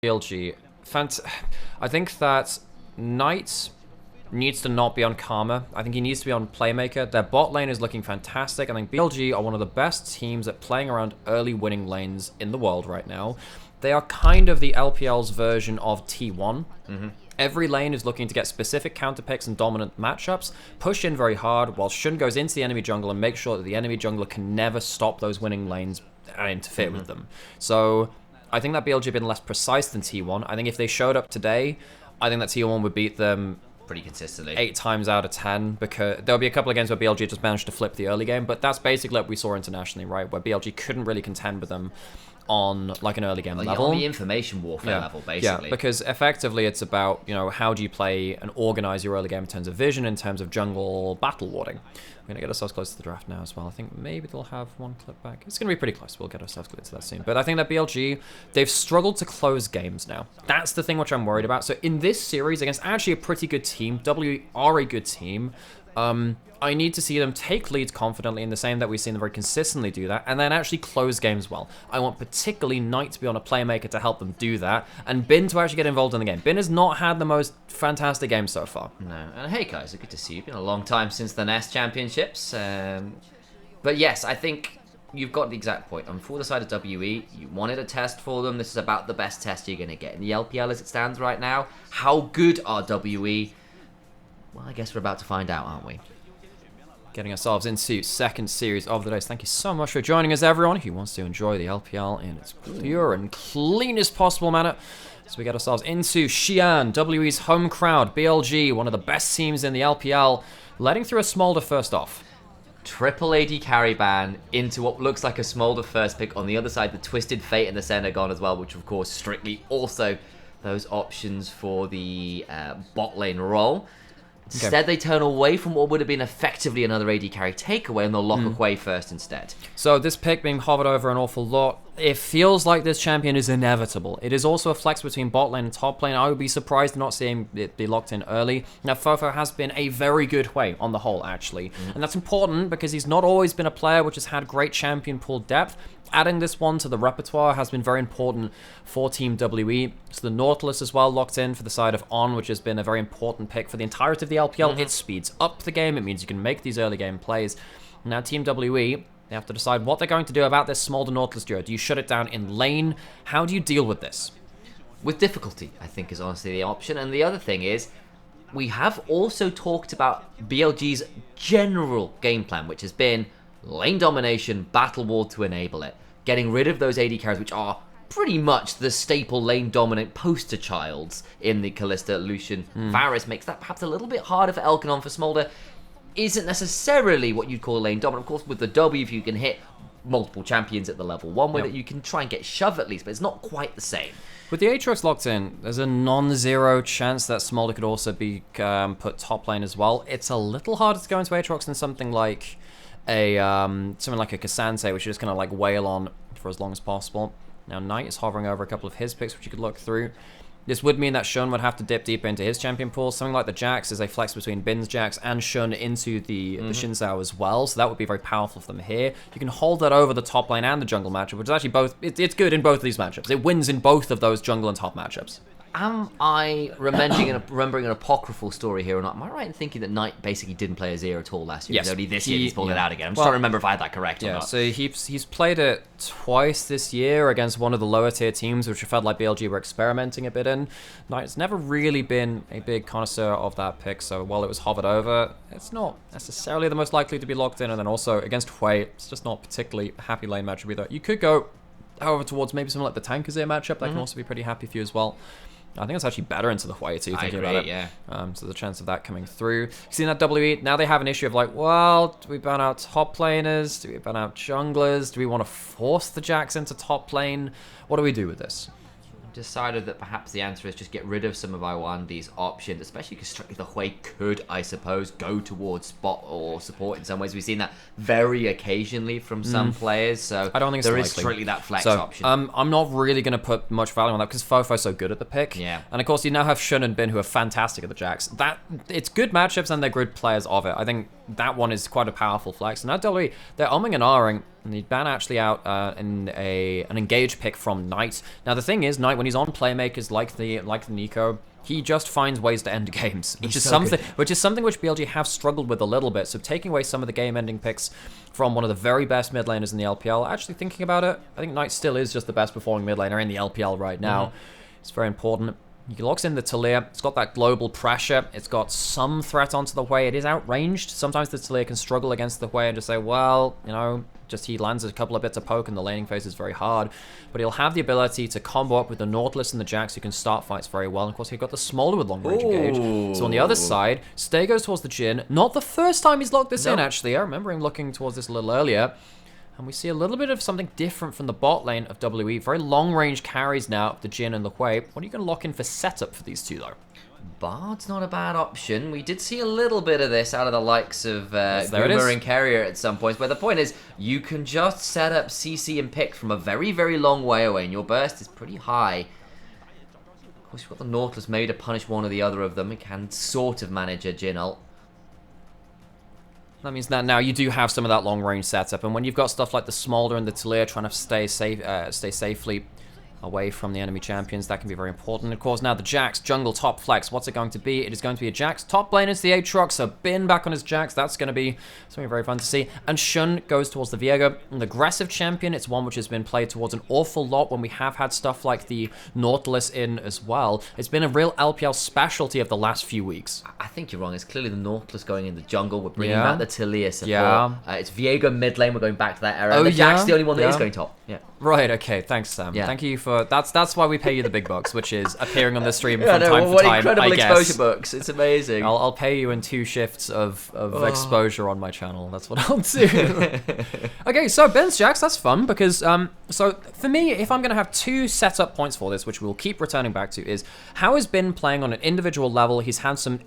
BLG. I think that Knight needs to not be on Karma. I think he needs to be on Playmaker. Their bot lane is looking fantastic. I think BLG are one of the best teams at playing around early winning lanes in the world right now. They are kind of the LPL's version of T1. Every lane is looking to get specific counter picks and dominant matchups, push in very hard, while Shun goes into the enemy jungle and makes sure that the enemy jungler can never stop those winning lanes and interfere with them. So I think that BLG have been less precise than T1. I think if they showed up today, I think that T1 would beat them pretty consistently 8 times out of 10, because there'll be a couple of games where BLG just managed to flip the early game, but that's basically what we saw internationally, right? Where BLG couldn't really contend with them on like an early game level. On the information warfare level, basically. Yeah, because effectively it's about, you know, how do you play and organize your early game in terms of vision, in terms of jungle battle warding. We're going to get ourselves close to the draft now as well. I think maybe they'll have one clip back. It's going to be pretty close. We'll get ourselves into that soon. But I think that BLG, they've struggled to close games now. That's the thing which I'm worried about. So in this series, against actually a pretty good team, W are a good team, I need to see them take leads confidently in the same that we've seen them very consistently do that, and then actually close games well. I want particularly Knight to be on a playmaker to help them do that, and Bin to actually get involved in the game. Bin has not had the most fantastic game so far. No, and hey guys, good to see you. Been a long time since the NEST Championships. But yes, I think you've got the exact point. For the side of WE, you wanted a test for them. This is about the best test you're going to get in the LPL as it stands right now. How good are WE? Well, I guess we're about to find out, aren't we? Getting ourselves into second series of the day. So thank you so much for joining us, everyone who wants to enjoy the LPL in its pure and cleanest possible manner. So we get ourselves into Xi'an, WE's home crowd, BLG, one of the best teams in the LPL, letting through a Smolder first off. Triple AD carry ban into what looks like a Smolder first pick. On the other side, the Twisted Fate and the Senegon as well, which of course strictly also those options for the bot lane role. Instead, they turn away from what would have been effectively another AD carry takeaway, and they'll lock away first instead. So this pick being hovered over an awful lot, it feels like this champion is inevitable. It is also a flex between bot lane and top lane. I would be surprised not seeing it be locked in early. Now, Fofo has been a very good way on the whole, actually. And that's important because he's not always been a player which has had great champion pool depth. Adding this one to the repertoire has been very important for Team WE. So the Nautilus as well locked in for the side of On, which has been a very important pick for the entirety of the LPL. It speeds up the game. It means you can make these early game plays. Now Team WE, they have to decide what they're going to do about this Smolder Nautilus duo. Do you shut it down in lane? How do you deal with this? With difficulty, I think, is honestly the option. And the other thing is, we have also talked about BLG's general game plan, which has been lane domination, battle ward to enable it. Getting rid of those AD carries, which are pretty much the staple lane dominant poster childs in the Kalista, Lucian, Varus, makes that perhaps a little bit harder for Elkanon. For Smolder isn't necessarily what you'd call lane dominant. Of course, with the W, if you can hit multiple champions at the level 1 with it, you can try and get shove at least, but it's not quite the same. With the Aatrox locked in, there's a non-zero chance that Smolder could also be put top lane as well. It's a little harder to go into Aatrox than something like a Cassante, which you're just gonna like wail on for as long as possible. Now Knight is hovering over a couple of his picks, which you could look through. This would mean that Shun would have to dip deeper into his champion pool. Something like the Jax is a flex between Bin's Jax and Shun into the Xin Zhao as well, so that would be very powerful for them here. You can hold that over the top lane and the jungle matchup, which is actually both. It's good in both of these matchups. It wins in both of those jungle and top matchups. Am I remembering an apocryphal story here or not? Am I right in thinking that Knight basically didn't play Azir at all last year? Yes. Only this year he's pulled it out again. I'm just trying to remember if I had that correct or not. So he's played it twice this year against one of the lower tier teams, which I felt like BLG were experimenting a bit in. Knight's never really been a big connoisseur of that pick, so while it was hovered over, it's not necessarily the most likely to be locked in, and then also against Hui, it's just not particularly a happy lane matchup either. You could go, however, towards maybe something like the Tank Azir matchup. That can also be pretty happy for you as well. I think it's actually better into the Hui too, thinking about it. Yeah. So the chance of that coming through. Seeing that WE, now they have an issue of like, well, do we ban out top laners? Do we ban out junglers? Do we want to force the Jax into top lane? What do we do with this? Decided that perhaps the answer is just get rid of some of Iwandi's options, especially because the Hui could, I suppose, go towards spot or support in some ways. We've seen that very occasionally from some players, so I don't think it's there is likely. strictly that flex So, option. I'm not really going to put much value on that because Fofo's so good at the pick. Yeah. And of course, you now have Shun and Bin who are fantastic at the Jax. It's good matchups and they're good players of it. I think that one is quite a powerful flex. And now WWE, they're umming and ahhing. And he'd ban actually out in an engage pick from Knight. Now the thing is, Knight, when he's on playmakers like the Nico, he just finds ways to end games, which is something which BLG have struggled with a little bit. So taking away some of the game-ending picks from one of the very best mid laners in the LPL, actually thinking about it, I think Knight still is just the best performing mid laner in the LPL right now. It's very important. He locks in the Talia. It's got that global pressure. It's got some threat onto the Hui. It is outranged. Sometimes the Talia can struggle against the Hui and just say, well, you know, just he lands a couple of bits of poke and the laning phase is very hard. But he'll have the ability to combo up with the Nautilus and the Jax who can start fights very well. And of course, he's got the Smolder with long range engage. So on the other side, Stay goes towards the Jhin. Not the first time he's locked this in, actually. I remember him looking towards this a little earlier. And we see a little bit of something different from the bot lane of WE. Very long-range carries now, the Jhin and the Hui. What are you going to lock in for setup for these two, though? Bard's not a bad option. We did see a little bit of this out of the likes of Boomer and Carrier at some points, where the point is, you can just set up CC and pick from a very, very long way away, and your burst is pretty high. Of course, you've got the Nautilus maybe to punish one or the other of them. It can sort of manage a Jhin ult. That means that now you do have some of that long-range setup, and when you've got stuff like the Smolder and the Talia trying to stay safely away from the enemy champions, that can be very important. Of course, now the Jax jungle top flex. What's it going to be? It is going to be a Jax top lane. It's the Aatrox, so Bin back on his Jax. That's going to be something very fun to see. And Shun goes towards the Viego, an aggressive champion. It's one which has been played towards an awful lot when we have had stuff like the Nautilus in as well. It's been a real LPL specialty of the last few weeks. I think you're wrong. It's clearly the Nautilus going in the jungle. We're bringing back the Talia support. It's Viego mid lane. We're going back to that era. The Jax the only one that is going top. Right, okay, thanks, Sam. Thank you for... That's why we pay you the big bucks, which is appearing on the stream from time to time, incredible I guess. exposure bucks. It's amazing. I'll pay you in 2 shifts of exposure on my channel. That's what I'll do. Okay, so Ben's Jax, that's fun, because... so, for me, if I'm going to have 2 setup points for this, which we'll keep returning back to, is how has Ben playing on an individual level? He's had some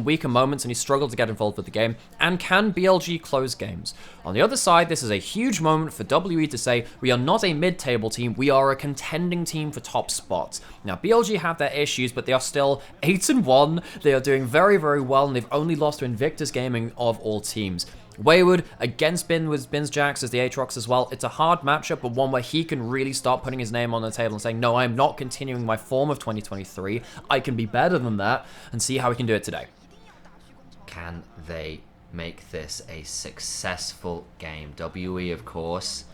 weaker moments, and he's struggled to get involved with the game. And can BLG close games? On the other side, this is a huge moment for WE to say, we are not a mid-table team, we are a contending team for top spots. Now, BLG have their issues, but they are still 8-1. They are doing very, very well, and they've only lost to Invictus Gaming of all teams. Wayward against Bin with Bin's Jax as the Aatrox as well. It's a hard matchup, but one where he can really start putting his name on the table and saying, no, I'm not continuing my form of 2023. I can be better than that, and see how we can do it today. Can they make this a successful game? WE, of course,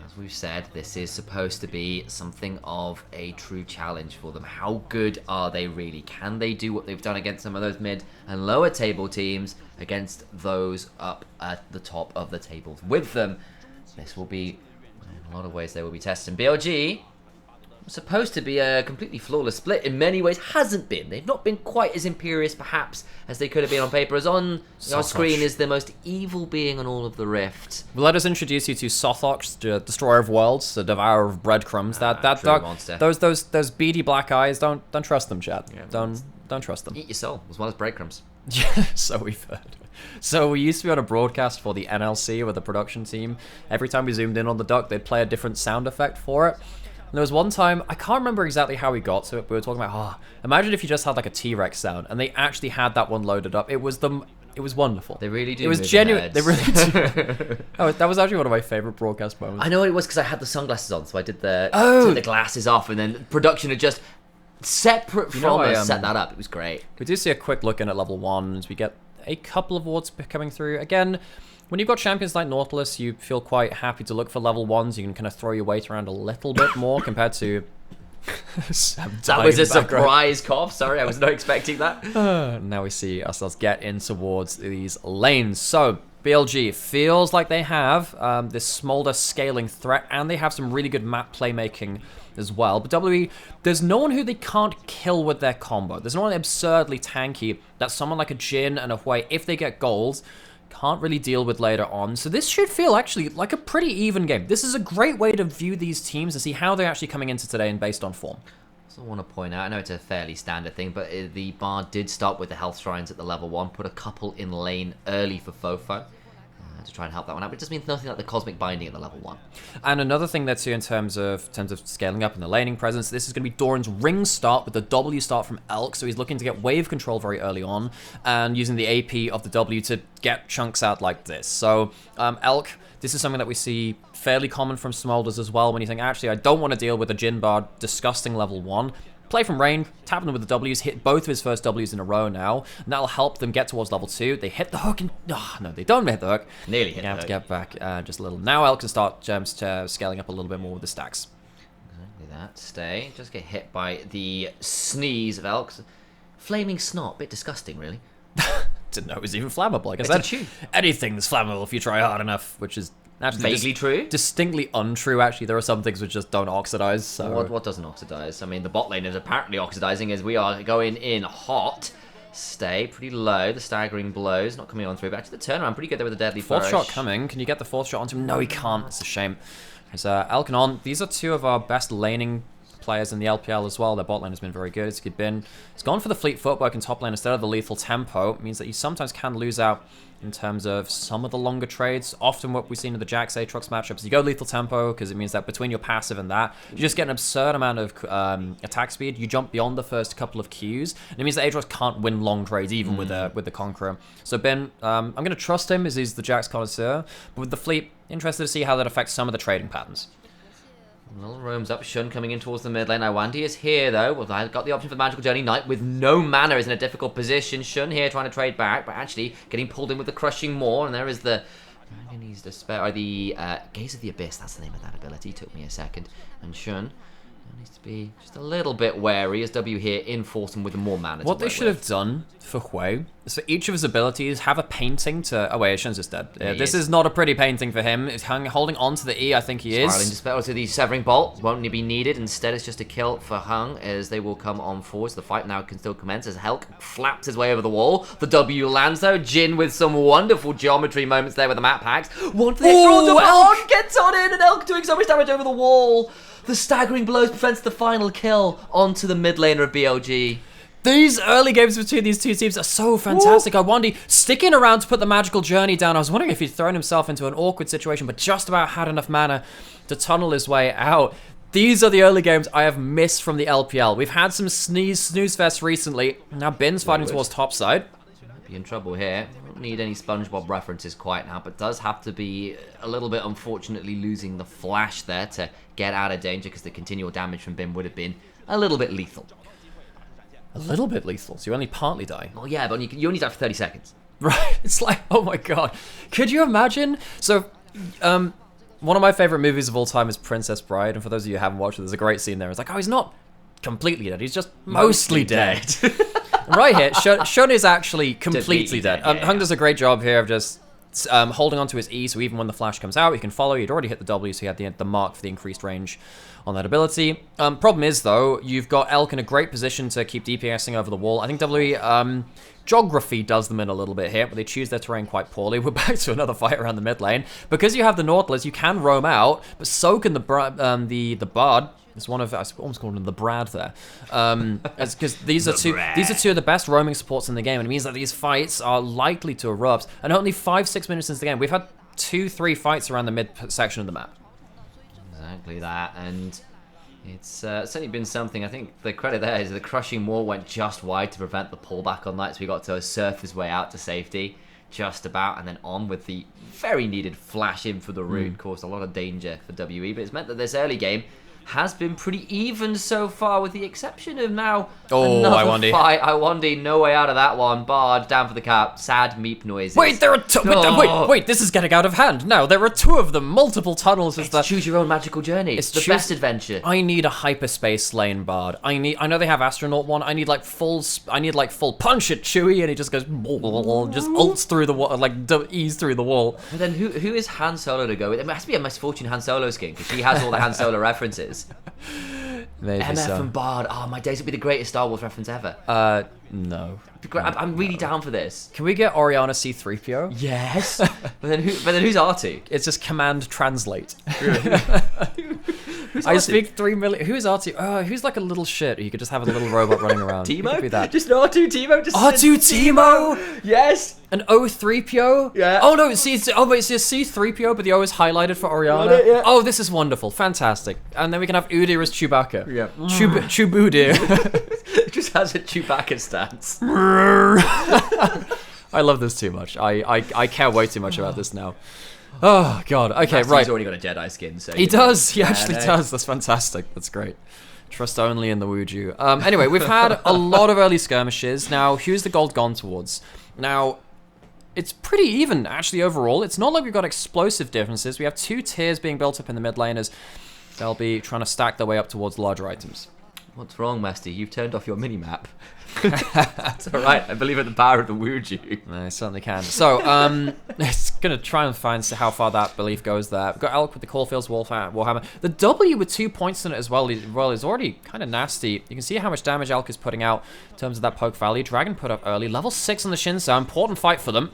as we've said, this is supposed to be something of a true challenge for them. How good are they really? Can they do what they've done against some of those mid and lower table teams against those up at the top of the tables with them? This will be, in a lot of ways, they will be testing. BLG, supposed to be a completely flawless split, in many ways hasn't been. They've not been quite as imperious perhaps as they could have been on paper. As on our screen is the most evil being on all of the Rift. Well, let us introduce you to Sothox, the destroyer of worlds, the devourer of breadcrumbs. That dog, monster. Those beady black eyes, don't trust them, chat. Don't trust them. Eat your soul as well as breadcrumbs. Yeah, so we've heard. So we used to be on a broadcast for the NLC with the production team. Every time we zoomed in on the duck, they'd play a different sound effect for it. And there was one time, I can't remember exactly how we got to it, but we were talking about, imagine if you just had like a T-Rex sound, and they actually had that one loaded up. It was wonderful. They really do. It was genuine. They really do. Oh, that was actually one of my favorite broadcast moments. I know it was because I had the sunglasses on, so I did took the glasses off, and then production had just separate from us set that up. It was great. We do see a quick look in at level 1 as we get a couple of awards coming through. Again, when you've got champions like Nautilus, you feel quite happy to look for level 1s. You can kind of throw your weight around a little bit more compared to... That was a surprise cough. Sorry, I was not expecting that. Now we see ourselves get in towards these lanes. So, BLG feels like they have this Smolder scaling threat, and they have some really good map playmaking as well. But WE, there's no one who they can't kill with their combo. There's no one absurdly tanky that someone like a Jhin and a Hui, if they get gold, can't really deal with later on. So this should feel actually like a pretty even game. This is a great way to view these teams and see how they're actually coming into today and based on form. So I want to point out, I know it's a fairly standard thing, but the Bard did start with the health shrines at the level 1, put a couple in lane early for Fofo. to try and help that one out. But it just means nothing like the Cosmic Binding at the level 1. And another thing there too, in terms of scaling up in the laning presence, this is going to be Doran's ring start with the W start from Elk, so he's looking to get wave control very early on, and using the AP of the W to get chunks out like this. So Elk, this is something that we see fairly common from Smolders as well, when you think, actually, I don't want to deal with a Jhin Bard disgusting level 1. Play from range, tap them with the Ws, hit both of his first Ws in a row now, and that'll help them get towards level 2. They hit the hook, and no, they don't hit the hook. Nearly hit the hook. Have to get back just a little. Now Elk can start scaling up a little bit more with the stacks. Exactly that. Stay. Just get hit by the sneeze of Elk's. Flaming snot. Bit disgusting, really. Didn't know it was even flammable. Like I It's said, anything's flammable if you try hard enough, which is actually vaguely true. Distinctly untrue, actually. There are some things which just don't oxidize. So. What doesn't oxidize? I mean, the bot lane is apparently oxidizing as we are going in hot. Stay pretty low. The staggering blows not coming on through, but actually the turnaround pretty good there with the deadly Fourth flourish. shot coming. Can you get the fourth shot onto him? No, he can't. It's a shame. Because Elk and On, these are two of our best laning players in the LPL as well. Their bot lane has been very good. It's gone for the fleet footwork in top lane instead of the lethal tempo. It means that you sometimes can lose out in terms of some of the longer trades. Often what we've seen in the Jax Aatrox matchups, you go lethal tempo because it means that between your passive and that, you just get an absurd amount of attack speed. You jump beyond the first couple of Qs, and it means that Aatrox can't win long trades even with the Conqueror. So Ben, I'm going to trust him as he's the Jax connoisseur, but with the fleet, interested to see how that affects some of the trading patterns. Well, roams up. Shun coming in towards the mid lane. Iwandi is here, though. Well, I got the option for the Magical Journey. Knight with no mana is in a difficult position. Shun here trying to trade back, but actually getting pulled in with the Crushing Maw. And there is the Dragon's Despair, or the Gaze of the Abyss. That's the name of that ability. Took me a second. And Shun needs to be just a little bit wary as W here enforce him with more mana. What they should have done for Hui is for each of his abilities have a painting to... Oh wait, Shun's just dead. This is not a pretty painting for him. He's holding on to the E, I think he is. Spiraling Dispel to the Severing Bolt. Won't be needed. Instead, it's just a kill for Hung as they will come on forward. So the fight now can still commence as Helk flaps his way over the wall. The W lands though. Jhin with some wonderful geometry moments there with the map hacks. One for the Elk gets on in, and Elk doing so much damage over the wall. The staggering blows prevents the final kill onto the mid laner of BLG. These early games between these two teams are so fantastic. Iwandi sticking around to put the Magical Journey down. I was wondering if he'd thrown himself into an awkward situation, but just about had enough mana to tunnel his way out. These are the early games I have missed from the LPL. We've had some snooze fest recently. Now Bin's fighting towards top side. Be in trouble here. Don't need any SpongeBob references quite now, but does have to be a little bit unfortunately losing the flash there to get out of danger because the continual damage from Bin would have been a little bit lethal. A little bit lethal, so you only partly die. Well, yeah, but you only die for 30 seconds. Right, it's like, oh my god. Could you imagine? So, one of my favorite movies of all time is Princess Bride, and for those of you who haven't watched it, there's a great scene there. It's like, oh, he's not completely dead, he's just mostly dead. Right here, Shun is actually completely dead. Hung does a great job here of just holding onto his E, so even when the flash comes out, he can follow. He'd already hit the W, so he had the mark for the increased range on that ability. Problem is, though, you've got Elk in a great position to keep DPSing over the wall. I think W geography does them in a little bit here, but they choose their terrain quite poorly. We're back to another fight around the mid lane. Because you have the Nautilus, you can roam out, but so can the Bard. It's one of, I almost called him the Brad there, because these are two of the best roaming supports in the game, and it means that these fights are likely to erupt. And only 5-6 minutes into the game, we've had 2-3 fights around the mid section of the map. Exactly that, and it's certainly been something. I think the credit there is the Crushing Maw went just wide to prevent the pullback on that, so we got to surf his way out to safety, just about, and then on with the very needed flash in for the root. Caused a lot of danger for WE, but it's meant that this early game has been pretty even so far, with the exception of now another fight. Iwandi, no way out of that one. Bard down for the cap. Sad meep noises. Wait, there are two. Wait, this is getting out of hand. No, there are two of them. Multiple tunnels. It's choose your own magical journey. It's the best adventure. I need a hyperspace lane Bard. I know they have astronaut one. I need like full punch at Chewie, and he just goes just ults through the wall, like ease through the wall. But then who is Han Solo to go with? It has to be a Misfortune Han Solo skin because she has all the Han Solo references. Maybe MF so. and Bard. Oh, my days would be the greatest Star Wars reference ever. No. I'm really down for this. Can we get Oriana C-3PO? Yes. but then who's R2? It's just command translate. I speak 3 million. Who is R2? Who's like a little shit? You could just have a little robot running around. Timo? Could be that. Just an R2 Timo? Just R2 Timo? Yes! An O3PO? Yeah. Oh no, see, it's a C3PO, but the O is highlighted for Oriana. Got it, yeah. Oh, this is wonderful. Fantastic. And then we can have Udyr as Chewbacca. Yeah. Chubudyr. It just has a Chewbacca stance. I love this too much. I care way too much about this now. Oh god. Okay, right. He's already got a Jedi skin, so He does. He actually does. That's fantastic. That's great. Trust only in the Wuju. Anyway, we've had a lot of early skirmishes. Now, who's the gold gone towards? Now, it's pretty even, actually, overall. It's not like we've got explosive differences. We have 2 tiers being built up in the mid lane as they'll be trying to stack their way up towards larger items. What's wrong, Masty? You've turned off your mini-map. It's alright, I believe in the power of the Wuju. I certainly can. So, it's going to try and find how far that belief goes there. We've got Elk with the Caulfield's Warhammer. The W with 2 points in it as well is already kind of nasty. You can see how much damage Elk is putting out in terms of that poke value. Dragon put up early. Level 6 on the Shinso. Important fight for them.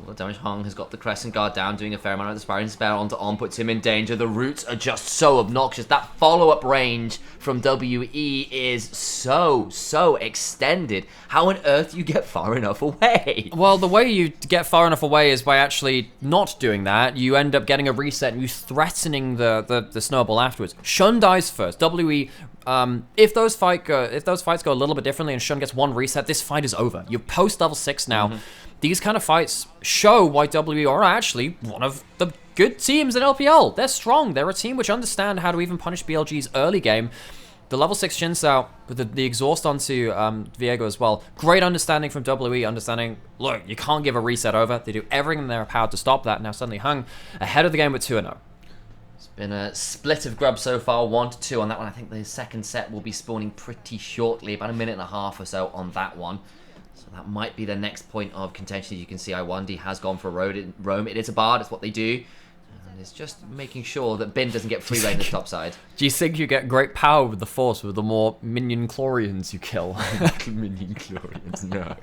The damage. Hong has got the Crescent Guard down, doing a fair amount of the Sparring Spell onto On, puts him in danger. The roots are just so obnoxious. That follow-up range from WE is so extended. How on earth do you get far enough away? Well, the way you get far enough away is by actually not doing that. You end up getting a reset and you threatening the snowball afterwards. Shun dies first. WE, if those fights go a little bit differently and Shun gets 1 reset, this fight is over. You're post level 6 now. These kind of fights show why WE are actually one of the good teams in LPL. They're strong. They're a team which understand how to even punish BLG's early game. The level 6 Shinso with the exhaust onto Viego as well. Great understanding from WE, understanding, look, you can't give a reset over. They do everything in their power to stop that. Now suddenly Hung ahead of the game with 2-0. It's been a split of grub so far, 1-2 on that one. I think the second set will be spawning pretty shortly, about a minute and a half or so on that one. So that might be the next point of contention. You can see Iwandi has gone for roam. It is a bard, it's what they do. And it's just making sure that Bin doesn't get free reign the top side. Do you think you get great power with the Force with the more minion Chlorians you kill? Minion Chlorians, no.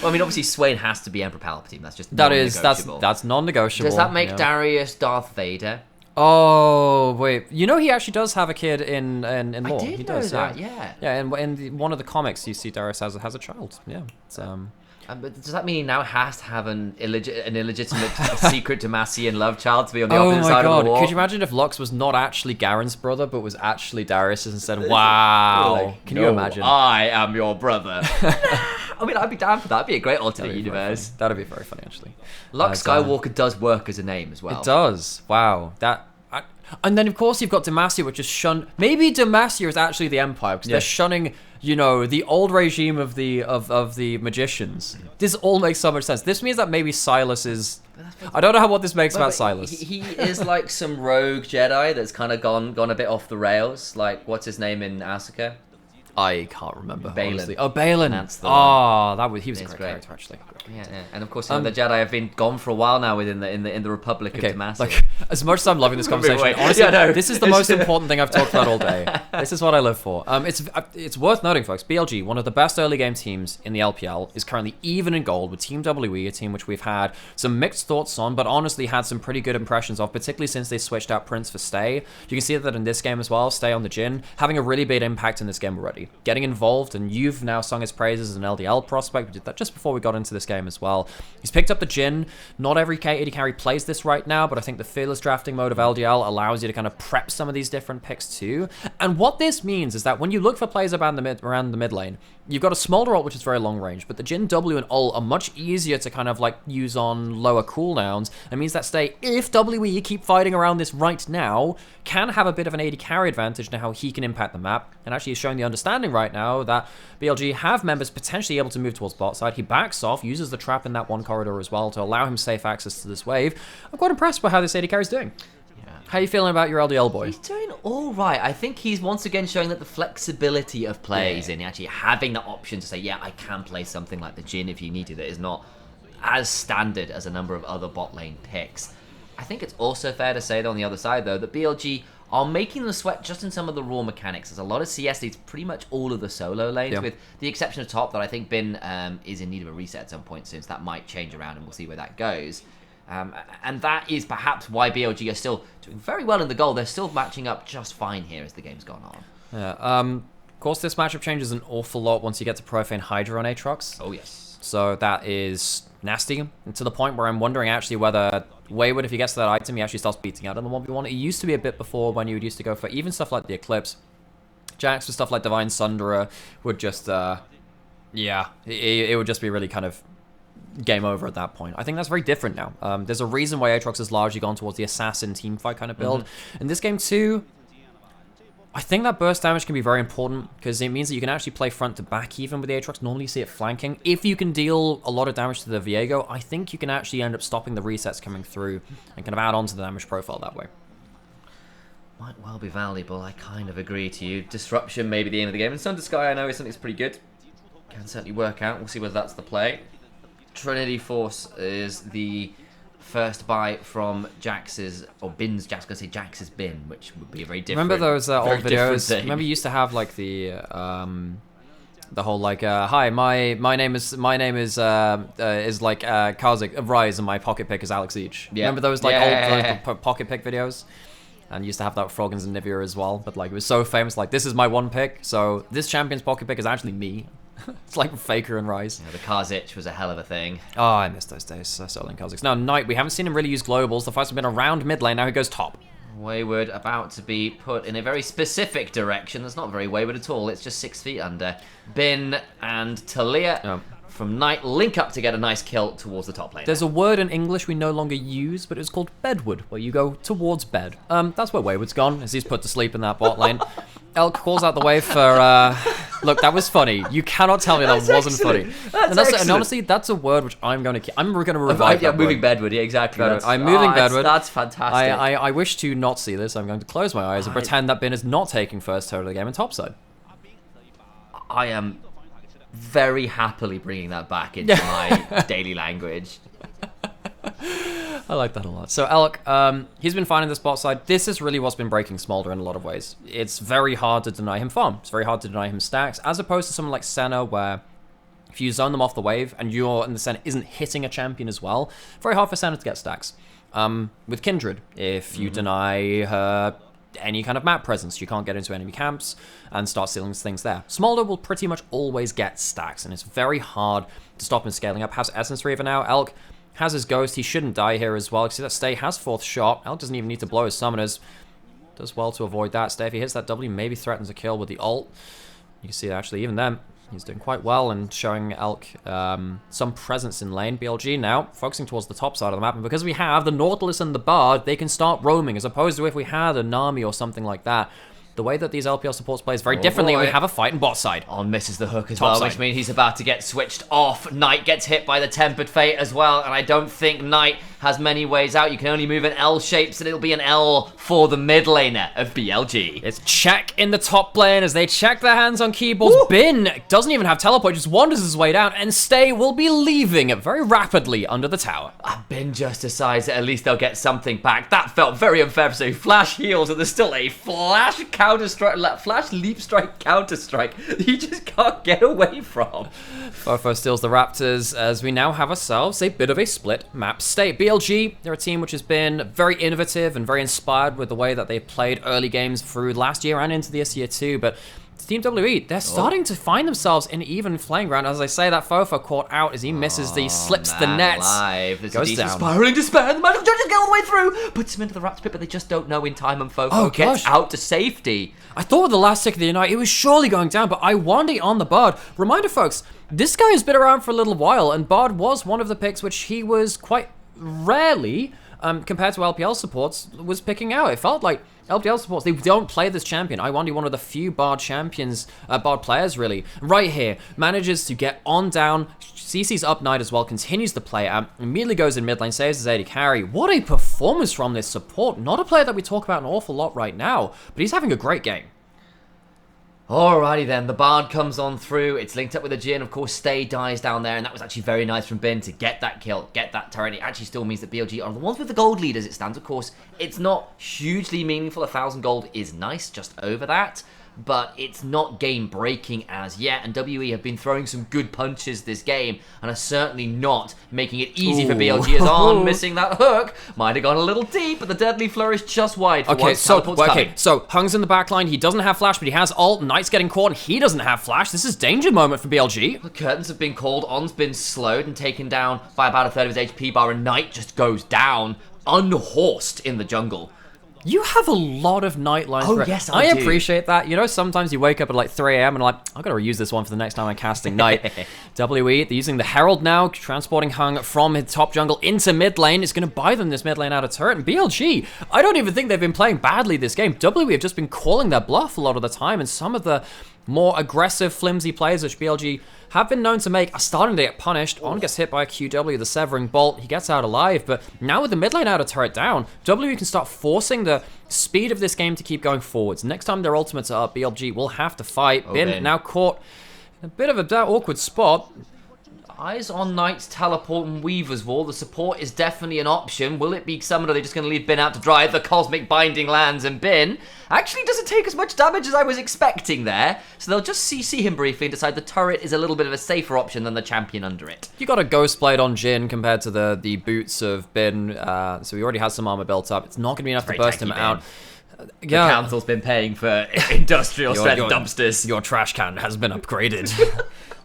Well, I mean, obviously Swain has to be Emperor Palpatine. That's just that's non-negotiable. Does that make Darius Darth Vader? Oh wait, you know he actually does have a kid in lore. I did he know does, that, yeah. In one of the comics, you see Darius has a child. Yeah, it's, but does that mean he now has to have an illegitimate secret Demacian love child to be on the opposite side of the war? Could you imagine if Lux was not actually Garen's brother, but was actually Darius's instead? Wow, can you imagine? I am your brother. I mean, I'd be down for that. That'd be a great alternate universe. That'd be very funny, actually. Lux Skywalker does work as a name as well. It does. Wow. And then, of course, you've got Demacia, which is shun. Maybe Demacia is actually the Empire, because they're shunning, you know, the old regime of the magicians. This all makes so much sense. This means that maybe Silas is... I don't know what this makes about Silas. He is like some rogue Jedi that's kind of gone a bit off the rails. Like, what's his name in Asuka? I can't remember. Balin. Honestly. Oh, Balin. That's the he was a great character, actually. Yeah. And of course, the Jedi have been gone for a while now within the Republic of Demacia. Like, as much as I'm loving this conversation, honestly, this is the most important thing I've talked about all day. This is what I live for. It's worth noting, folks. BLG, one of the best early game teams in the LPL, is currently even in gold with Team WE, a team which we've had some mixed thoughts on, but honestly had some pretty good impressions of, particularly since they switched out Prince for Stay. You can see that in this game as well. Stay on the Jhin, having a really big impact in this game already. Getting involved, and you've now sung his praises as an LDL prospect. We did that just before we got into this game as well. He's picked up the Jhin. Not every AD carry plays this right now, but I think the fearless drafting mode of LDL allows you to kind of prep some of these different picks too. And what this means is that when you look for plays around the mid lane, you've got a Smolder ult, which is very long range, but the Jhin W and ult are much easier to kind of like use on lower cooldowns. It means that Stay, if WE keep fighting around this right now, can have a bit of an AD carry advantage to how he can impact the map, and actually is showing the understanding right now that BLG have members potentially able to move towards bot side. He backs off, uses the trap in that one corridor as well to allow him safe access to this wave. I'm quite impressed by how this AD carry is doing. How are you feeling about your LDL boy? He's doing all right. I think he's once again showing that the flexibility of plays and actually having the option to say, yeah, I can play something like the Jhin if you needed it is not as standard as a number of other bot lane picks. I think it's also fair to say, though, on the other side, though, that BLG are making the sweat just in some of the raw mechanics. There's a lot of CS leads, pretty much all of the solo lanes, with the exception of top, that I think Bin is in need of a reset at some point soon, so that might change around, and we'll see where that goes. And that is perhaps why BLG are still doing very well in the goal. They're still matching up just fine here as the game's gone on. Yeah. Of course, this matchup changes an awful lot once you get to Profane Hydra on Aatrox. Oh, yes. So that is nasty, and to the point where I'm wondering actually whether Wayward, if he gets to that item, he actually starts beating out in the 1v1. It used to be a bit before when you would used to go for even stuff like the Eclipse. Jax for stuff like Divine Sunderer would just, yeah, it would just be really kind of game over at that point. I think that's very different now. There's a reason why Aatrox has largely gone towards the assassin teamfight kind of build. In this game too, I think that burst damage can be very important because it means that you can actually play front to back even with the Aatrox. Normally you see it flanking. If you can deal a lot of damage to the Viego, I think you can actually end up stopping the resets coming through and kind of add on to the damage profile that way. Might well be valuable. I kind of agree to you. Disruption may be the aim of the game. And Sun to Sky, I know, is something that's pretty good. Can certainly work out. We'll see whether that's the play. Trinity Force is the first buy from Jax's, or Bin's, Jax, going to say Jax's Bin, which would be a very different. Remember those old videos? Remember you used to have like the whole like, hi, my name is like Karzik of Rise, and my pocket pick is Alex Each. Yeah. Remember those like old pocket pick videos? And used to have that with Froggins and Nivea as well, but like it was so famous. Like, this is my one pick, so this champion's pocket pick is actually me. It's like Faker and Rise. Yeah, the Karzik was a hell of a thing. Oh, I miss those days. Sterling Karzik. Now, Knight, we haven't seen him really use globals. The fights have been around mid lane. Now he goes top. Wayward about to be put in a very specific direction. That's not very wayward at all. It's just 6 feet under. Bin and Talia from Knight link up to get a nice kill towards the top lane. There's a word in English we no longer use, but it's called bedward, where you go towards bed. That's where Wayward's gone, as he's put to sleep in that bot lane. Elk calls out the way for... Look, that was funny. You cannot tell me that wasn't funny. And honestly, that's a word which I'm going to revive. Yeah, moving bedward. Yeah, exactly. I'm moving bedward. That's fantastic. I wish to not see this. I'm going to close my eyes and pretend that Bin is not taking first turn of the game in topside. I am very happily bringing that back into my daily language. I like that a lot. So Elk, he's been fine in this bot side. This is really what's been breaking Smolder in a lot of ways. It's very hard to deny him farm. It's very hard to deny him stacks, as opposed to someone like Senna, where if you zone them off the wave and you're in the center isn't hitting a champion as well, very hard for Senna to get stacks. With Kindred, if you deny her any kind of map presence, you can't get into enemy camps and start stealing things there. Smolder will pretty much always get stacks, and it's very hard to stop him scaling up. Has Essence Reaver now. Elk has his Ghost. He shouldn't die here as well. You see that Stay has 4th shot. Elk doesn't even need to blow his summoners. Does well to avoid that. Stay, if he hits that W, maybe threatens a kill with the ult. You can see that actually even then, he's doing quite well and showing Elk some presence in lane. BLG now focusing towards the top side of the map, and because we have the Nautilus and the Bard, they can start roaming, as opposed to if we had a Nami or something like that. The way that these LPL supports plays very differently, and we have a fight in bot side. On misses the hook as well, which means he's about to get switched off. Knight gets hit by the Tempered Fate as well, and I don't think Knight has many ways out. You can only move in L shapes, and it'll be an L for the mid laner of BLG. It's check in the top lane as they check their hands on keyboards. Woo! Bin doesn't even have teleport, just wanders his way down, and Stay will be leaving very rapidly under the tower. Bin just decides that at least they'll get something back. That felt very unfair, so flash heals, and there's still a flash counter strike, flash leap strike counter strike you just can't get away from. Fofo steals the Raptors as we now have ourselves a bit of a split map state. BLG, they're a team which has been very innovative and very inspired with the way that they've played early games through last year and into this year too, but Team WE, they're starting to find themselves in even playing ground. As I say, that Fofo caught out as he misses slips the net. Goes down. Spiraling despair. The magic judges get all the way through. Puts him into the Raptor pit, but they just don't know in time, and Fofo gets out to safety. I thought with the last tick of the night, it was surely going down, but I wanted on the Bard. Reminder, folks, this guy has been around for a little while, and Bard was one of the picks which he was quite rarely, compared to LPL supports, was picking out. It felt like LPL supports, they don't play this champion. I want to be one of the few Bard champions, Bard players really. Right here, manages to get on down, CC's up Knight as well, continues to play out, immediately goes in mid lane, saves his AD carry. What a performance from this support. Not a player that we talk about an awful lot right now, but he's having a great game. Alrighty then, the Bard comes on through, it's linked up with a Jhin, of course Stay dies down there, and that was actually very nice from Bin to get that kill, get that turret. It actually still means that BLG are the ones with the gold lead as it stands. Of course, it's not hugely meaningful, 1,000 gold is nice, just over that, but it's not game-breaking as yet, and WE have been throwing some good punches this game, and are certainly not making it easy for BLG as on missing that hook. Might have gone a little deep, but the deadly flourish just wide for once. So Hung's in the backline, he doesn't have flash, but he has ult. Knight's getting caught, and he doesn't have flash. This is danger moment for BLG. The curtains have been called, On's been slowed and taken down by about a third of his HP bar, and Knight just goes down, unhorsed in the jungle. You have a lot of night lines. Oh, yes, I do. Appreciate that. You know, sometimes you wake up at like 3 a.m. and like, I've got to reuse this one for the next time I'm casting Night. WE, they're using the Herald now, transporting Hung from his top jungle into mid lane. It's going to buy them this mid lane out of turret. And BLG, I don't even think they've been playing badly this game. WE have just been calling their bluff a lot of the time, and some of the more aggressive, flimsy plays which BLG have been known to make are starting to get punished. On gets hit by a QW, the Severing Bolt. He gets out alive, but now with the mid lane out of turret down, WE can start forcing the speed of this game to keep going forwards. Next time their ultimates are up, BLG will have to fight. Bin now caught in a bit of a awkward spot. Eyes on Knight's teleport and Weaver's Wall. The support is definitely an option. Will it be summoned, or are they just going to leave Bin out to dry? The Cosmic Binding lands, and Bin actually doesn't take as much damage as I was expecting there. So they'll just CC him briefly and decide the turret is a little bit of a safer option than the champion under it. You got a Ghost Blade on Jhin compared to the boots of Bin, so he already has some armor built up. It's not going to be enough to burst him out. The council's been paying for industrial strength dumpsters. Your trash can has been upgraded.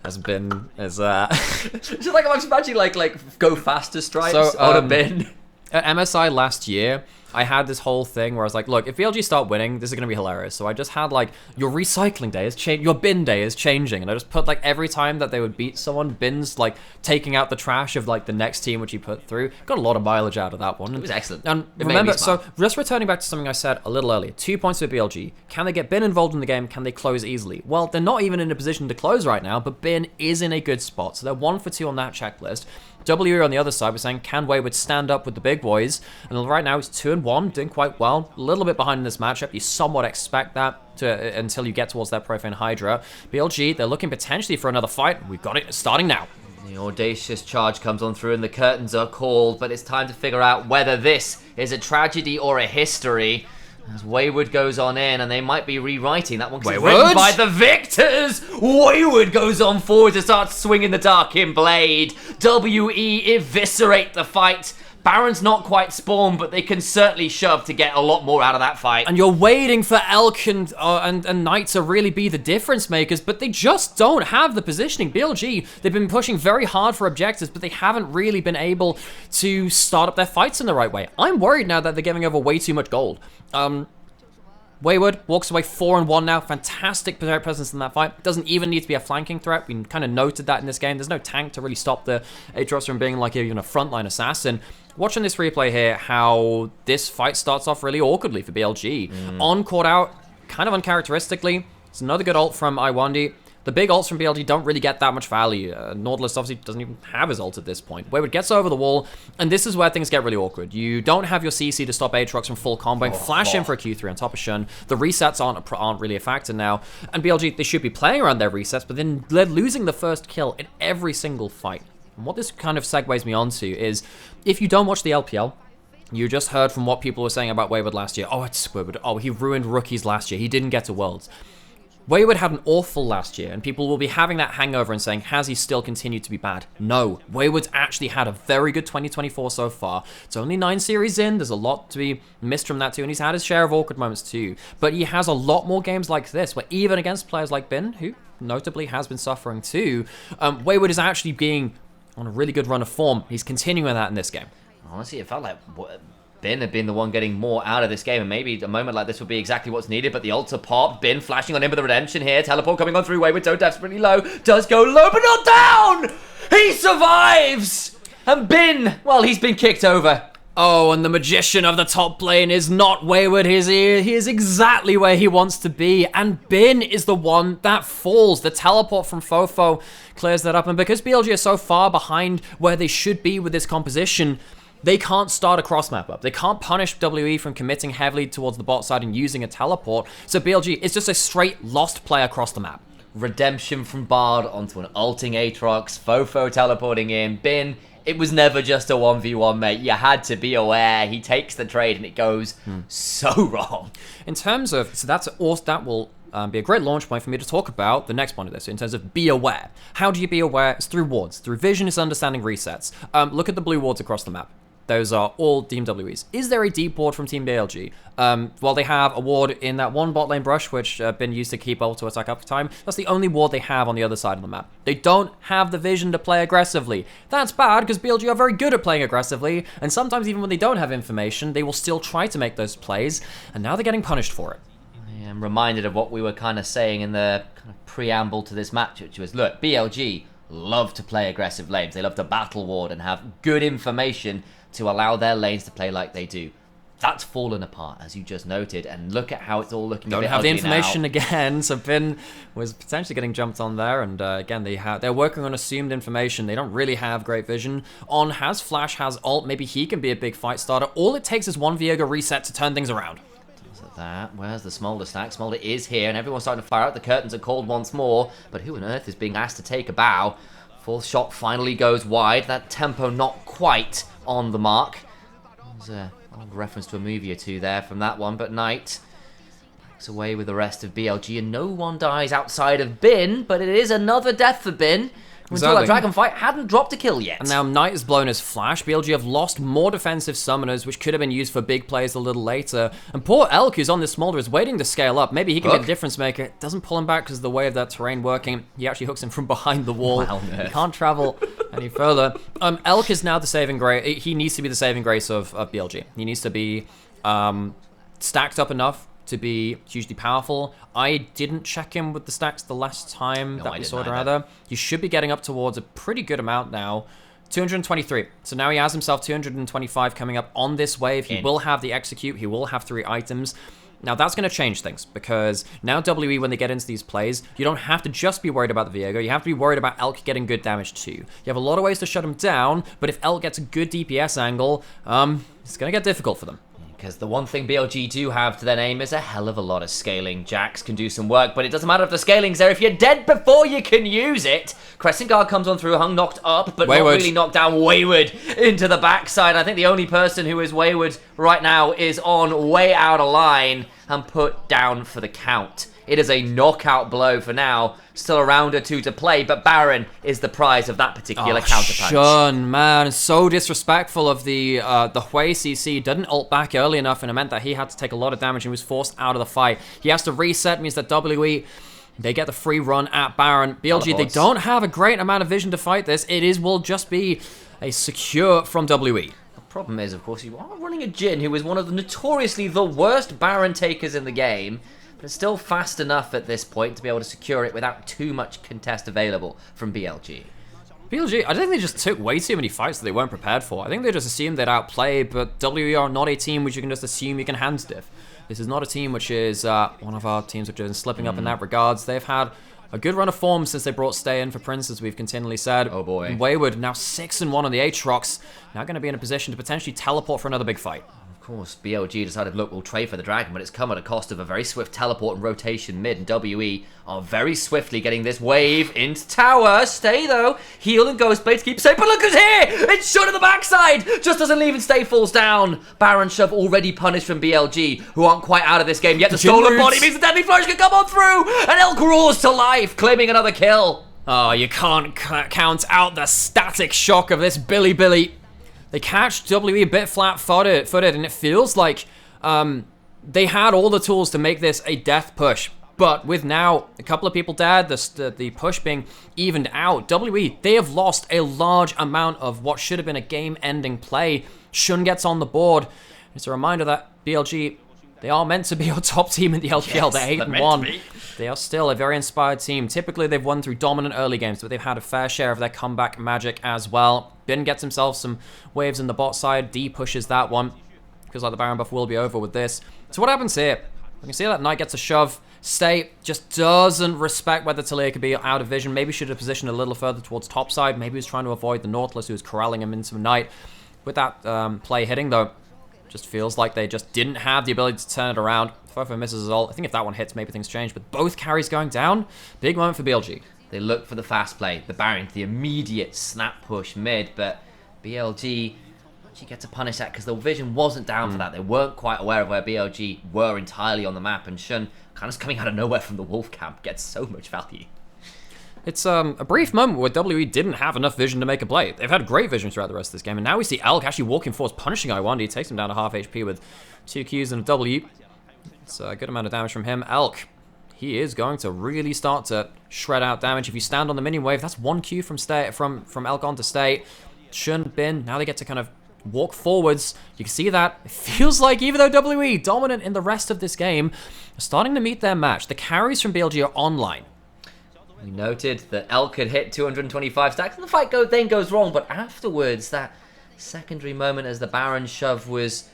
Has been as just like I'm imagining like go faster stripes on a bin. At MSI last year, I had this whole thing where I was like, look, if BLG start winning, this is gonna be hilarious. So I just had like, your recycling day is changing, your bin day is changing, and I just put like every time that they would beat someone, Bin's like taking out the trash of like the next team which he put through. Got a lot of mileage out of that one. It was excellent. And remember, so just returning back to something I said a little earlier, 2 points for BLG. Can they get Bin involved in the game? Can they close easily? Well, they're not even in a position to close right now, but Bin is in a good spot. So they're 1 for 2 on that checklist. WE on the other side was saying, can Wayward stand up with the big boys? And right now he's 2-1, doing quite well. A little bit behind in this matchup. You somewhat expect that until you get towards that Profane Hydra. BLG, they're looking potentially for another fight. We've got it starting now. The audacious charge comes on through and the curtains are called, but it's time to figure out whether this is a tragedy or a history. As Wayward goes on in, and they might be rewriting that one because it's written by the victors. Wayward goes on forward to start swinging the Darkin Blade. WE eviscerate the fight. Baron's not quite spawned, but they can certainly shove to get a lot more out of that fight. And you're waiting for Elk and Knight to really be the difference makers, but they just don't have the positioning. BLG, they've been pushing very hard for objectives, but they haven't really been able to start up their fights in the right way. I'm worried now that they're giving over way too much gold. Wayward walks away 4-1 now. Fantastic presence in that fight. Doesn't even need to be a flanking threat. We kind of noted that in this game. There's no tank to really stop the Aatrox from being like even a frontline assassin. Watching this replay here, how this fight starts off really awkwardly for BLG. On caught out, kind of uncharacteristically. It's another good ult from Iwandi. The big ults from BLG don't really get that much value. Nautilus obviously doesn't even have his ult at this point. Wayward gets over the wall, and this is where things get really awkward. You don't have your CC to stop Aatrox from full comboing. Flash in for a Q3 on top of Shun. The resets aren't really a factor now. And BLG, they should be playing around their resets, but then they're losing the first kill in every single fight. And what this kind of segues me onto is, if you don't watch the LPL, you just heard from what people were saying about Wayward last year. Oh, it's Wayward. Oh, he ruined rookies last year. He didn't get to Worlds. Wayward had an awful last year, and people will be having that hangover and saying, has he still continued to be bad? No, Wayward's actually had a very good 2024 so far. It's only 9 series in, there's a lot to be missed from that too, and he's had his share of awkward moments too. But he has a lot more games like this, where even against players like Bin, who notably has been suffering too, Wayward is actually being on a really good run of form. He's continuing that in this game. Honestly, it felt like Bin had been the one getting more out of this game, and maybe a moment like this would be exactly what's needed, but the ults popped. Bin flashing on him with the redemption here. Teleport coming on through. Wayward so desperately low. Does go low, but not down! He survives! And Bin, well, he's been kicked over. Oh, and the magician of the top lane is not Wayward. He is exactly where he wants to be, and Bin is the one that falls. The teleport from Fofo clears that up, and because BLG are so far behind where they should be with this composition, they can't start a cross map up. They can't punish WE from committing heavily towards the bot side and using a teleport. So BLG is just a straight lost play across the map. Redemption from Bard onto an ulting Aatrox. Fofo teleporting in. Bin, it was never just a 1v1, mate. You had to be aware. He takes the trade and it goes so wrong. In terms of, so that will be a great launch point for me to talk about the next point of this in terms of be aware. How do you be aware? It's through wards. Through vision, it's understanding resets. Look at the blue wards across the map. Those are all Team WEs. Is there a deep ward from Team BLG? Well, they have a ward in that one bot lane brush, which been used to keep auto attack up time. That's the only ward they have on the other side of the map. They don't have the vision to play aggressively. That's bad, because BLG are very good at playing aggressively, and sometimes even when they don't have information, they will still try to make those plays, and now they're getting punished for it. I am reminded of what we were kind of saying in the kind of preamble to this match, which was, look, BLG love to play aggressive lanes. They love to battle ward and have good information to allow their lanes to play like they do. That's fallen apart, as you just noted, and look at how it's all looking. Don't have the information now. Again, so Bin was potentially getting jumped on there, and again, they're working on assumed information. They don't really have great vision. On has flash, has ult, maybe he can be a big fight starter. All it takes is one Viego reset to turn things around. Where's the Smolder stack? Smolder is here, and everyone's starting to fire out. The curtains are called once more, but who on earth is being asked to take a bow? Fourth shot finally goes wide. That tempo not quite on the mark. There's a reference to a movie or two there from that one, but Knight backs away with the rest of BLG, and no one dies outside of Bin, but it is another death for Bin. Until that dragon fight hadn't dropped a kill yet. And now Knight has blown his flash. BLG have lost more defensive summoners, which could have been used for big plays a little later. And poor Elk, who's on this Smolder, is waiting to scale up. Maybe he can be the difference maker. It doesn't pull him back because of the way of that terrain working. He actually hooks him from behind the wall. Wow, he can't travel any further. Elk is now the saving grace. He needs to be the saving grace of BLG. He needs to be stacked up enough to be hugely powerful. I didn't check him with the stacks the last time that we saw it either. He should be getting up towards a pretty good amount now. 223. So now he has himself 225 coming up on this wave. He will have the execute. He will have 3 items. Now that's going to change things, because now WE, when they get into these plays, you don't have to just be worried about the Viego. You have to be worried about Elk getting good damage too. You have a lot of ways to shut him down, but if Elk gets a good DPS angle, it's going to get difficult for them. Because the one thing BLG do have to their name is a hell of a lot of scaling. Jax can do some work, but it doesn't matter if the scaling's there if you're dead before you can use it. Crescent Guard comes on through, Hung knocked up, but not really knocked down. Wayward into the backside. I think the only person who is Wayward right now is on way out of line and put down for the count. It is a knockout blow for now. Still a round or two to play, but Baron is the prize of that particular counterpunch. Shun, man, so disrespectful of the Hui CC. Didn't ult back early enough, and it meant that he had to take a lot of damage and was forced out of the fight. He has to reset, means that WE, they get the free run at Baron. BLG, they don't have a great amount of vision to fight this. Will just be a secure from WE. Problem is, of course, you are running a Jhin who is one of the notoriously the worst Baron takers in the game, but it's still fast enough at this point to be able to secure it without too much contest available from BLG. BLG, I think they just took way too many fights that they weren't prepared for. I think they just assumed they'd outplay, but WE are not a team which you can just assume you can hand stiff. This is not a team which is one of our teams which is slipping up in that regards. They've had a good run of form since they brought Stay in for Prince, as we've continually said. Oh boy. And Wayward, now 6-1 on the Aatrox, now going to be in a position to potentially teleport for another big fight. Of course, BLG decided, look, we'll trade for the Dragon, but it's come at a cost of a very swift teleport and rotation mid, and WE are very swiftly getting this wave into tower. Stay, though. Heal and Ghostblade keep safe, but look who's here! It's shot in the backside! Just doesn't leave and Stay falls down. Baron Shove already punished from BLG, who aren't quite out of this game yet. The stolen body means the Deadly Flourish can come on through, and Elk roars to life, claiming another kill. Oh, you can't count out the static shock of this Billy. They catch WE a bit flat-footed, and it feels like they had all the tools to make this a death push. But with now a couple of people dead, the push being evened out, WE, they have lost a large amount of what should have been a game-ending play. Shun gets on the board. It's a reminder that BLG, they are meant to be your top team in the LPL. They're 8-1. They are still a very inspired team. Typically, they've won through dominant early games, but they've had a fair share of their comeback magic as well. Bin gets himself some waves in the bot side. D pushes that one. Feels like the Baron buff will be over with this. So what happens here? We can see that Knight gets a shove. Stay just doesn't respect whether Talia could be out of vision. Maybe should have positioned a little further towards top side. Maybe he was trying to avoid the Nautilus who was corralling him into Knight. With that play hitting, though, just feels like they just didn't have the ability to turn it around. Fofo misses his ult. I think if that one hits, maybe things change. But both carries going down. Big moment for BLG. They look for the fast play, the Baron, the immediate snap push mid, but BLG actually get to punish that because the vision wasn't down for that. They weren't quite aware of where BLG were entirely on the map, and Shun kind of coming out of nowhere from the Wolf camp gets so much value. It's a brief moment where WE didn't have enough vision to make a play. They've had great vision throughout the rest of this game, and now we see Elk actually walking forward, punishing Iwandi. He takes him down to half HP with 2 Qs and a W. It's a good amount of damage from him. Elk, he is going to really start to shred out damage. If you stand on the minion wave, that's 1 Q from Elk on to stay. Shun, Bin, now they get to kind of walk forwards. You can see that. It feels like even though WE dominant in the rest of this game, are starting to meet their match. The carries from BLG are online. We noted that Elk had hit 225 stacks, and the fight then goes wrong, but afterwards, that secondary moment as the Baron shove was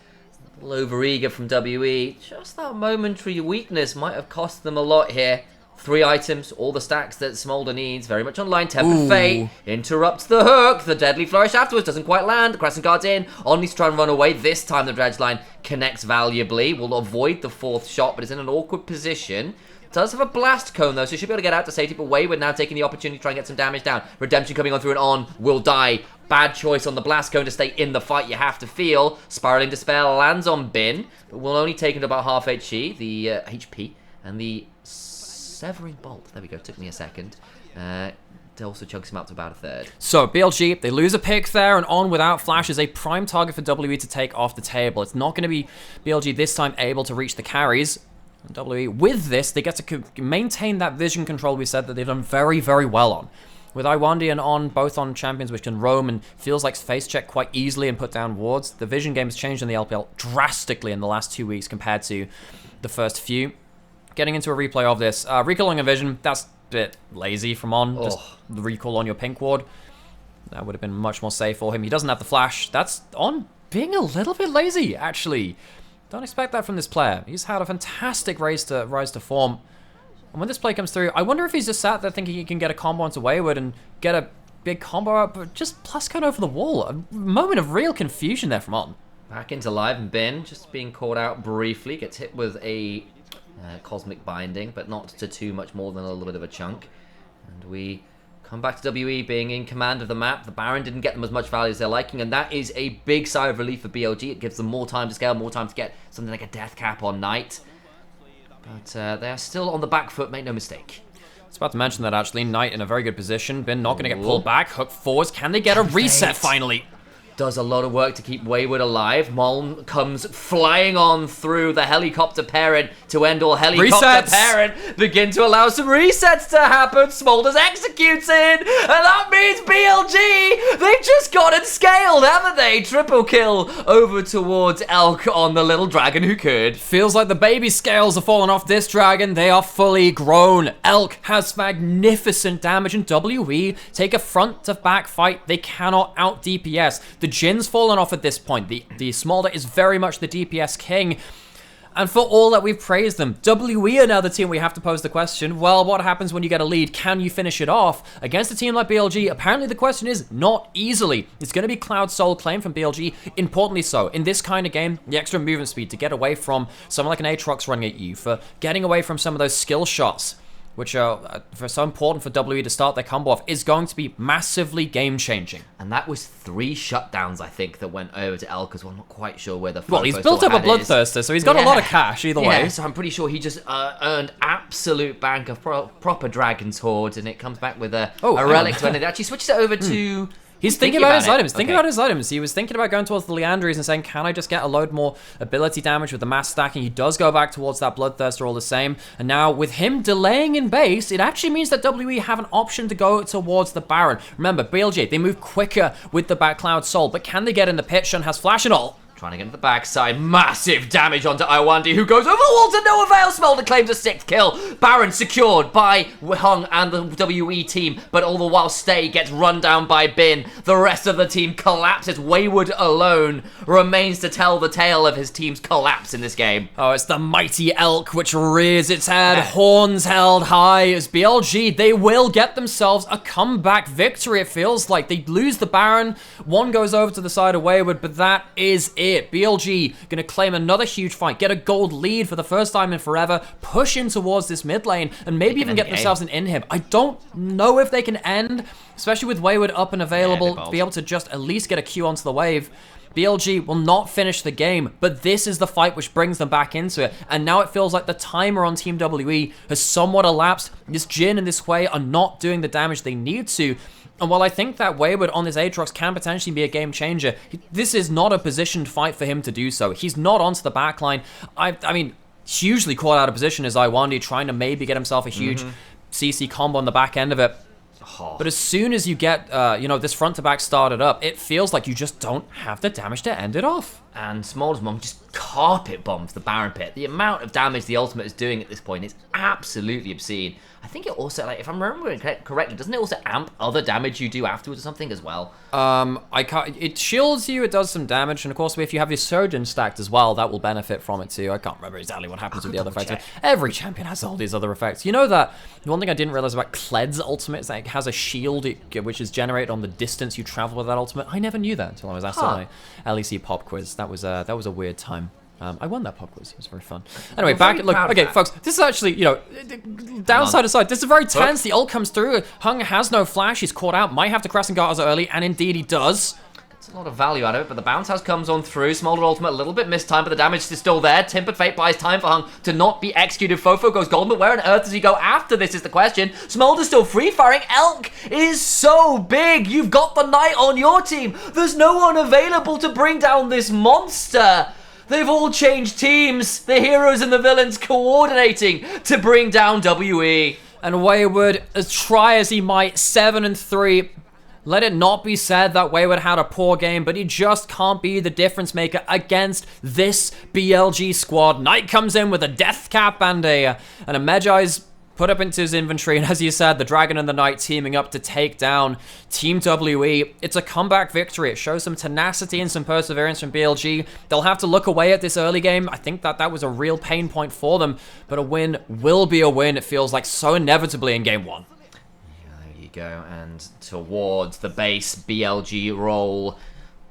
a little overeager from WE, just that momentary weakness might have cost them a lot here. 3 items, all the stacks that Smolder needs, very much online. Tempered Fate interrupts the hook. The Deadly Flourish afterwards doesn't quite land. The Crescent Guard's in. On needs to try and run away. This time the Dredge line connects valuably. Will avoid the 4th shot, but is in an awkward position. Does have a blast cone though, so should be able to get out to safety, but Wayward now taking the opportunity to try and get some damage down. Redemption coming on through and on, will die. Bad choice on the blast cone to stay in the fight, you have to feel. Spiraling Despair lands on Bin, but will only take him to about half HP, and the Severing Bolt, there we go, took me a second. Also chunks him out to about a 1/3. So BLG, they lose a pick there, and On without flash is a prime target for WE to take off the table. It's not going to be BLG this time able to reach the carries. WE, with this, they get to maintain that vision control we said that they've done very, very well on. With Iwandi and On, both on champions which can roam and feels like face check quite easily and put down wards, the vision game has changed in the LPL drastically in the last 2 weeks compared to the first few. Getting into a replay of this, recalling a vision, that's a bit lazy from On, just recall on your pink ward. That would have been much more safe for him. He doesn't have the flash. That's On being a little bit lazy, actually. Don't expect that from this player. He's had a fantastic rise to form. And when this play comes through, I wonder if he's just sat there thinking he can get a combo onto Wayward and get a big combo up, but just plus code over the wall. A moment of real confusion there from On. Back into live, and Ben just being caught out briefly. Gets hit with a Cosmic Binding, but not to too much more than a little bit of a chunk. And we come back to WE being in command of the map. The Baron didn't get them as much value as they're liking, and that is a big sigh of relief for BLG. It gives them more time to scale, more time to get something like a death cap on Knight. But they are still on the back foot, make no mistake. I was about to mention that actually. Knight in a very good position. Bin not going to get pulled back. Hook forwards. Can they get a reset finally? Does a lot of work to keep Wayward alive. Muln comes flying on through the helicopter parent to end all helicopter parent. Begin to allow some resets to happen. Smolder's executed, and that means BLG, they've just gotten scaled, haven't they? Triple kill over towards Elk on the little dragon who could. Feels like the baby scales are falling off this dragon. They are fully grown. Elk has magnificent damage, and WE take a front to back fight. They cannot out DPS. The Jin's fallen off at this point. The Smolder is very much the DPS king. And for all that we've praised them, WE are now the team we have to pose the question, well, what happens when you get a lead? Can you finish it off? Against a team like BLG, apparently the question is not easily. It's going to be Cloud Soul claim from BLG, importantly so. In this kind of game, the extra movement speed to get away from someone like an Aatrox running at you, for getting away from some of those skill shots, which are so important for WE to start their combo off, is going to be massively game-changing. And that was 3 shutdowns, I think, that went over to Elk as well. I'm not quite sure where the... Well, he's built up a Bloodthirster, so he's got a lot of cash either way. So I'm pretty sure he just earned absolute bank of proper Dragon's Horde, and it comes back with a relic to end it. Actually switches it over to... He's thinking about his items. Thinking about his items. He was thinking about going towards the Leandries and saying, can I just get a load more ability damage with the mass stacking? He does go back towards that Bloodthirster all the same. And now with him delaying in base, it actually means that WE have an option to go towards the Baron. Remember, BLG, they move quicker with the back Cloud Soul, but can they get in the pit? Shun has flash and all. Trying to get to the backside. Massive damage onto Iwandi, who goes over the wall to no avail. Smolder claims a 6th kill. Baron secured by Hung and the WE team, but all the while Stay gets run down by Bin. The rest of the team collapses. Wayward alone remains to tell the tale of his team's collapse in this game. Oh, it's the mighty Elk which rears its head, horns held high. As BLG, they will get themselves a comeback victory, it feels like. They lose the Baron. One goes over to the side of Wayward, but that is it. BLG gonna claim another huge fight, get a gold lead for the first time in forever, push in towards this mid lane, and maybe even get themselves an inhib. I don't know if they can end, especially with Wayward up and available, be able to just at least get a Q onto the wave. BLG will not finish the game, but this is the fight which brings them back into it. And now it feels like the timer on Team WE has somewhat elapsed. This Jhin and this Wei are not doing the damage they need to. And while I think that Wayward on this Aatrox can potentially be a game changer, this is not a positioned fight for him to do so. He's not onto the backline. I mean, hugely caught out of position is Iwandi, trying to maybe get himself a huge CC combo on the back end of it. But as soon as you get, this front to back started up, it feels like you just don't have the damage to end it off. And Smolder's mom just carpet bombs the Baron Pit. The amount of damage the ultimate is doing at this point is absolutely obscene. I think it also, like, if I'm remembering correctly, doesn't it also amp other damage you do afterwards or something as well? It shields you, it does some damage, and of course if you have your Surgeon stacked as well, that will benefit from it too. I can't remember exactly what happens with the other effects. Every champion has all these other effects. You know that, one thing I didn't realize about Kled's ultimate is that it has a shield which is generated on the distance you travel with that ultimate. I never knew that until I was asked on my LEC pop quiz. That was a weird time. I won that pop quiz. It was very fun. Anyway, okay, folks, this is actually, downside aside, this is very tense. The ult comes through. Hung has no flash. He's caught out. Might have to Crescent Garters early, and indeed he does. It's a lot of value out of it, but the bounce house comes on through. Smolder ultimate a little bit mistimed, but the damage is still there. Tempered Fate buys time for Hung to not be executed. Fofo goes golden, but where on earth does he go after this is the question. Smolder's still free firing. Elk is so big. You've got the Knight on your team. There's no one available to bring down this monster. They've all changed teams. The heroes and the villains coordinating to bring down WE. And Wayward, as try as he might, 7-3. Let it not be said that Wayward had a poor game, but he just can't be the difference maker against this BLG squad. Knight comes in with a death cap and a Medjai's put up into his inventory, and as you said, the Dragon and the Knight teaming up to take down Team WE. It's a comeback victory. It shows some tenacity and some perseverance from BLG. They'll have to look away at this early game. I think that was a real pain point for them, but a win will be a win. It feels like so inevitably in game one. Yeah, there you go, and towards the base BLG roll.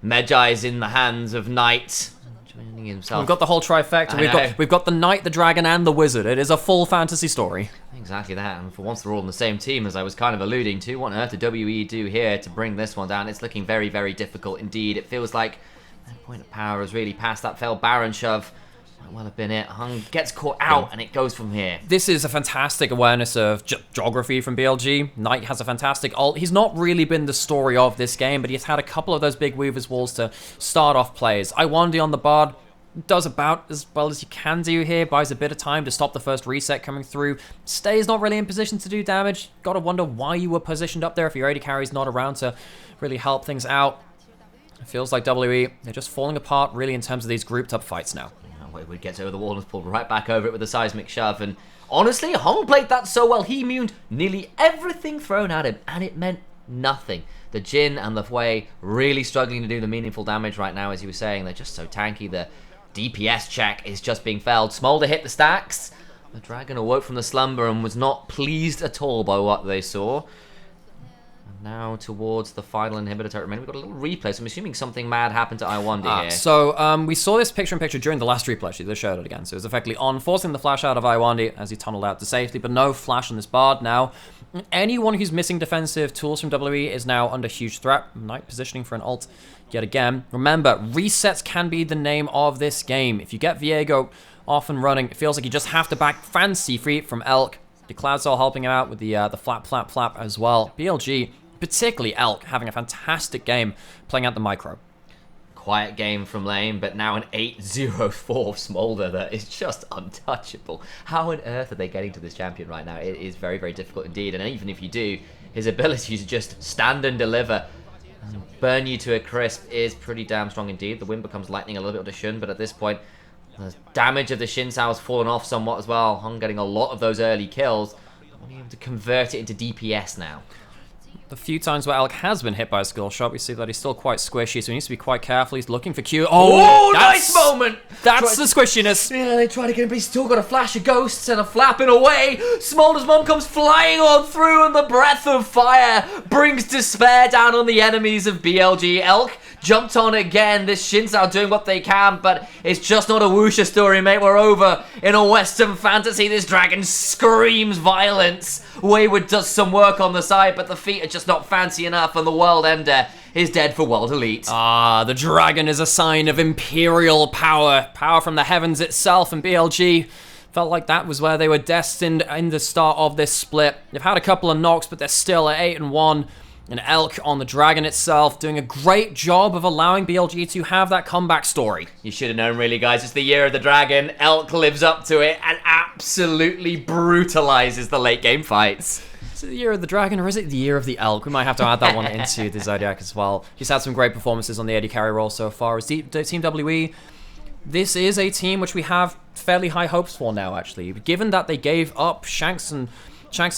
Medjai's in the hands of Knight. Joining himself. We've got the whole trifecta. We've got the Knight, the Dragon, and the Wizard. It is a full fantasy story. Exactly that, and for once they're all on the same team, as I was kind of alluding to. What on earth did WE do here to bring this one down? It's looking very, very difficult indeed. It feels like that point of power has really passed that failed Baron shove. Might well have been it. Hung gets caught out, and it goes from here. This is a fantastic awareness of geography from BLG. Knight has a fantastic ult. He's not really been the story of this game, but he's had a couple of those big Weaver's Walls to start off plays. Iwandi on the Bard does about as well as you can do here, buys a bit of time to stop the first reset coming through. Stays not really in position to do damage. Gotta wonder why you were positioned up there if your AD carry's not around to really help things out. It feels like WE, they're just falling apart really in terms of these grouped up fights now. Wayward gets over the wall and is pulled right back over it with a seismic shove, and honestly, Hong played that so well. He immuned nearly everything thrown at him, and it meant nothing. The Jhin and the Wei really struggling to do the meaningful damage right now, as you were saying. They're just so tanky. The DPS check is just being failed. Smolder hit the stacks. The Dragon awoke from the slumber and was not pleased at all by what they saw. And now towards the final inhibitor turret. We've got a little replay, so I'm assuming something mad happened to Iwandi here. So we saw this picture-in-picture during the last replay, actually. They showed it again. So it was effectively on, forcing the flash out of Iwandi as he tunneled out to safety, but no flash on this Bard now. Anyone who's missing defensive tools from WE is now under huge threat. Knight positioning for an ult yet again. Remember, resets can be the name of this game. If you get Viego off and running, it feels like you just have to back fancy free from Elk. The Cloud Soul helping him out with the flap as well. BLG, particularly Elk, having a fantastic game playing out the micro. Quiet game from lane, but now an 8-0-4 Smolder that is just untouchable. How on earth are they getting to this champion right now? It is very, very difficult indeed, and even if you do, his ability to just stand and deliver and burn you to a crisp is pretty damn strong indeed. The wind becomes lightning a little bit with the Shun, but at this point, the damage of the Shin Sao has fallen off somewhat as well. Hung getting a lot of those early kills. Being able to convert it into DPS now. The few times where Alec has been hit by a skill shot, we see that he's still quite squishy, so he needs to be quite careful. He's looking for Q. Oh, nice moment! That's the squishiness. Yeah, they try to get him, but he's still got a flash of ghosts and a flapping away. Smolder's mum comes flying on through, and the breath of fire brings despair down on the enemies of BLG. Elk jumped on again. This Shinzao doing what they can, but it's just not a Wuxia story, mate. We're over in a Western fantasy. This dragon screams violence. Wayward does some work on the side, but the feet are just not fancy enough, and the World Ender is dead for World Elite. Ah, the dragon is a sign of imperial power. Power from the heavens itself, and BLG felt like that was where they were destined in the start of this split. They've had a couple of knocks, but they're still at 8-1. And Elk on the dragon itself doing a great job of allowing BLG to have that comeback story. You should have known, really, guys. It's the year of the dragon. Elk lives up to it and absolutely brutalizes the late game fights. Is it the year of the dragon or is it the year of the elk? We might have to add that one into the Zodiac as well. He's had some great performances on the AD carry role so far. As Team WE, this is a team which we have fairly high hopes for now, actually. Given that they gave up Shanks and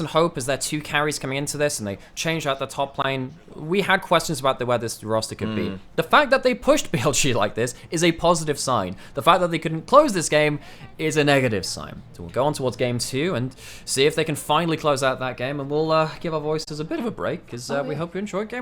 Hope as their 2 carries coming into this, and they changed out the top lane, we had questions about where this roster could be. The fact that they pushed BLG like this is a positive sign. The fact that they couldn't close this game is a negative sign. So we'll go on towards game 2 and see if they can finally close out that game, and we'll give our voices a bit of a break, because we hope you enjoyed game